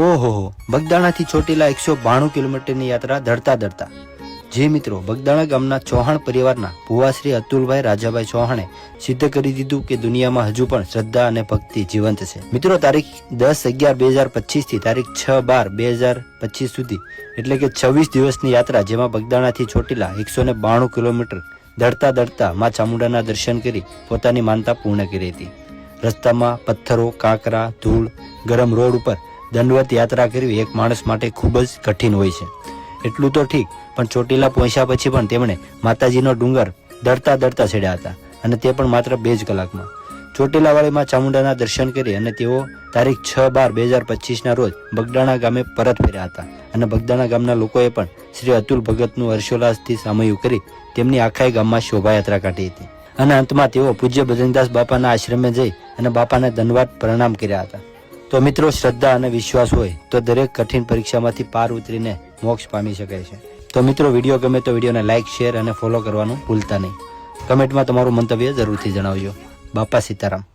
ઓહો, બગદાણાથી ચોટીલા 192 કિલોમીટરની યાત્રા ધડતા ધડતા. જે મિત્રો, બગદાણા ગામના ચૌહાણ પરિવારના ભુવા શ્રી અતુલભાઈ રાજાભાઈ ચૌહાણે સિદ્ધ કરી દીધું કે દુનિયામાં હજુ પણ શ્રદ્ધા અને ભક્તિ જીવંત છે. મિત્રો, તારીખ 10/11/2025 થી તારીખ 6/12/2025 સુધી એટલે કે 26 દિવસની યાત્રા, જેમાં બગદાણાથી ચોટીલા 192 કિલોમીટર ધડતા ધડતા માં ચામુંડાના દર્શન કરી પોતાની માનતા પૂર્ણ કરી હતી. રસ્તામાં પથ્થરો, કાંકરા, ધૂળ, ગરમ રોડ ઉપર દંડવત યાત્રા કરવી એક માણસ માટે ખૂબ જ કઠિન હોય છે. એટલું તો ઠીક, પણ ચોટીલા પહોંચ્યા પછી પણ તેમણે માતાજીનો ડુંગર દડતા દડતા ચડ્યા હતા, અને તે પણ માત્ર 2 જ કલાકમાં. ચોટીલાવાળીમાં ચામુંડાના દર્શન કરી અને તેઓ તારીખ 6/12/2025ના રોજ બગદાણા ગામે પરત ફર્યા હતા. અને બગદાણા ગામના લોકોએ પણ શ્રી અતુલ ભગતનું હર્ષોલ્લાસથી સામયું કરી તેમની આખા ગામમાં શોભાયાત્રા કાઢી હતી. અને અંતમાં તેઓ પૂજ્ય ભજનદાસ બાપાના આશ્રમે જઈ અને બાપાને દંડવત પ્રણામ કર્યા હતા. તો મિત્રો, શ્રદ્ધા અને વિશ્વાસ હોય તો દરેક કઠિન પરીક્ષામાંથી પાર ઉતરીને મોક્ષ પામી શકાય છે. તો મિત્રો, વિડીયો ગમે તો વિડીયોને લાઇક, શેર અને ફોલો કરવાનું ભૂલતા નહીં. કમેન્ટમાં તમારું મંતવ્ય જરૂરથી જણાવજો. બાપા સીતારામ.